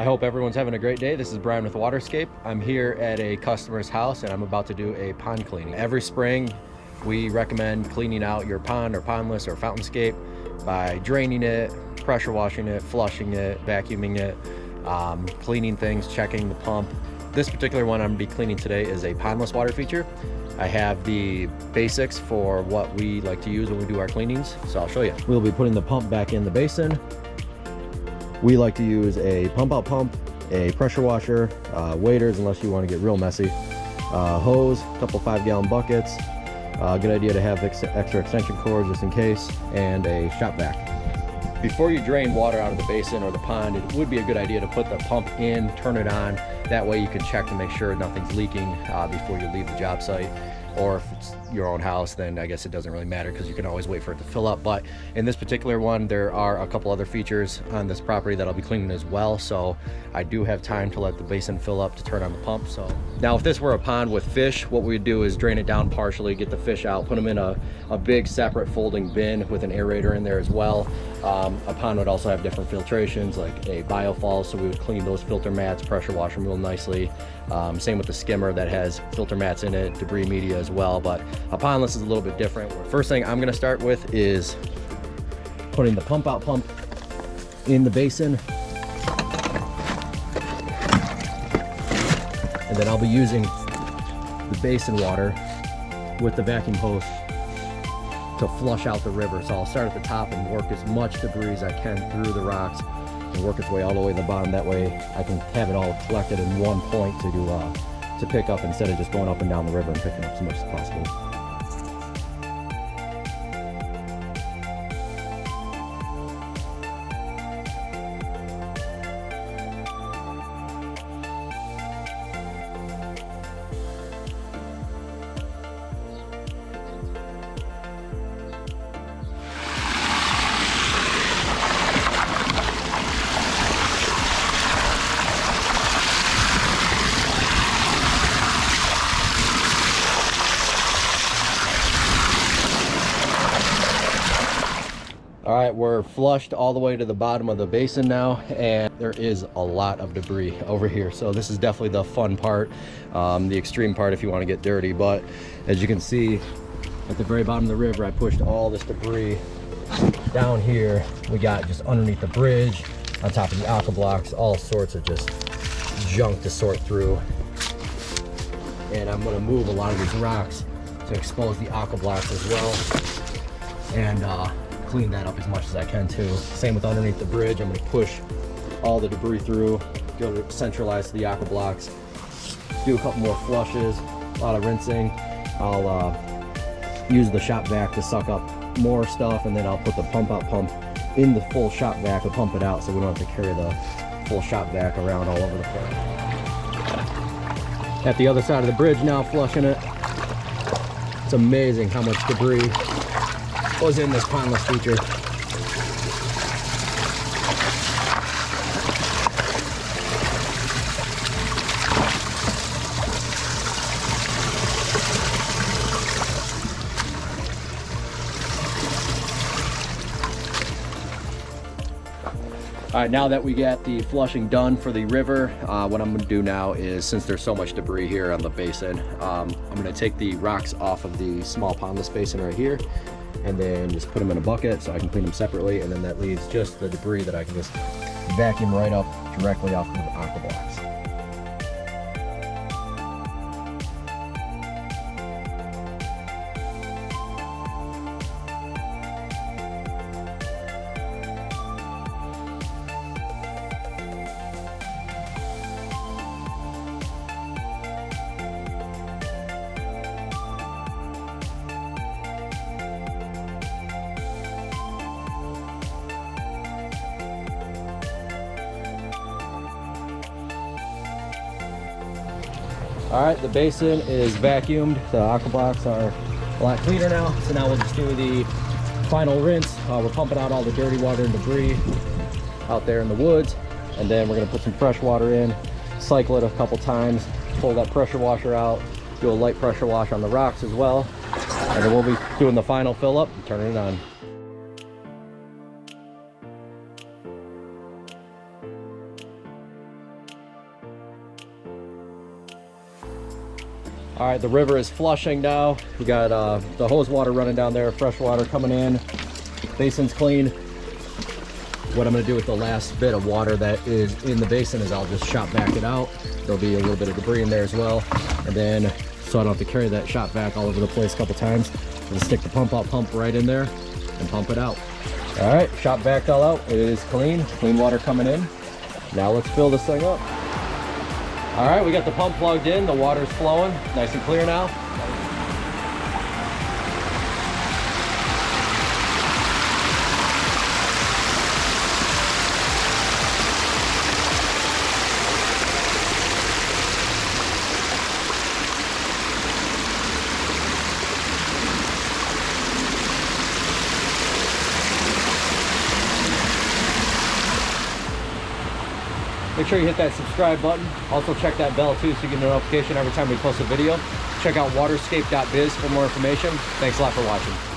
I hope everyone's having a great day. This is Brian with WaterScape. I'm here at a customer's house and I'm about to do a pond cleaning. Every spring, we recommend cleaning out your pond or pondless or fountainscape by draining it, pressure washing it, flushing it, vacuuming it, cleaning things, checking the pump. This particular one I'm gonna be cleaning today is a pondless water feature. I have the basics for what we like to use when we do our cleanings, so I'll show you. We'll be putting the pump back in the basin. We like to use a pump out pump, a pressure washer, waders unless you want to get real messy, hose, a couple 5-gallon buckets, good idea to have extra extension cords just in case, and a shop vac. Before you drain water out of the basin or the pond, it would be a good idea to put the pump in, turn it on. That way you can check to make sure nothing's leaking before you leave the job site. Or if it's your own house, then I guess it doesn't really matter because you can always wait for it to fill up. But in this particular one, there are a couple other features on this property that I'll be cleaning as well. So I do have time to let the basin fill up to turn on the pump. So now if this were a pond with fish, what we'd do is drain it down partially, get the fish out, put them in a big separate folding bin with an aerator in there as well. A pond would also have different filtrations like a biofall, so we would clean those filter mats, pressure wash them real nicely. Same with the skimmer that has filter mats in it, debris media as well, but a pondless is a little bit different. First thing I'm gonna start with is putting the pump out pump in the basin. And then I'll be using the basin water with the vacuum hose to flush out the river. So I'll start at the top and work as much debris as I can through the rocks and work its way all the way to the bottom. That way I can have it all collected in one point to pick up instead of just going up and down the river and picking up as much as possible. All right, we're flushed all the way to the bottom of the basin now, and there is a lot of debris over here. So this is definitely the fun part, the extreme part if you want to get dirty. But as you can see, at the very bottom of the river, I pushed all this debris down here. We got just underneath the bridge, on top of the aqua blocks, all sorts of just junk to sort through. And I'm gonna move a lot of these rocks to expose the aqua blocks as well. And clean that up as much as I can too. Same with underneath the bridge. I'm going to push all the debris through, go centralize to the aqua blocks, do a couple more flushes, a lot of rinsing. I'll use the shop vac to suck up more stuff, and then I'll put the pump out pump in the full shop vac to pump it out so we don't have to carry the full shop vac around all over the place. At the other side of the bridge now, flushing it. It's amazing how much debris was in this pondless feature. All right, now that we got the flushing done for the river, what I'm gonna do now is, since there's so much debris here on the basin, I'm gonna take the rocks off of the small pondless basin right here, and then just put them in a bucket so I can clean them separately, and then that leaves just the debris that I can just vacuum right up directly off of the aqua blocks. All right, the basin is vacuumed. The aqua blocks are a lot cleaner now. So now we'll just do the final rinse. We're pumping out all the dirty water and debris out there in the woods. And then we're gonna put some fresh water in, cycle it a couple times, pull that pressure washer out, do a light pressure wash on the rocks as well. And then we'll be doing the final fill up and turning it on. All right, the river is flushing now. We got the hose water running down there, fresh water coming in. Basin's clean. What I'm gonna do with the last bit of water that is in the basin is I'll just shop back it out. There'll be a little bit of debris in there as well. And then, so I don't have to carry that shop vac all over the place a couple times, just stick the pump out pump right in there and pump it out. All right, shop vac all out. It is clean water coming in. Now let's fill this thing up. All right, we got the pump plugged in. The water's flowing, nice and clear now. Make sure you hit that subscribe button. Also check that bell too so you get a notification every time we post a video. Check out WaterScape.biz for more information. Thanks a lot for watching.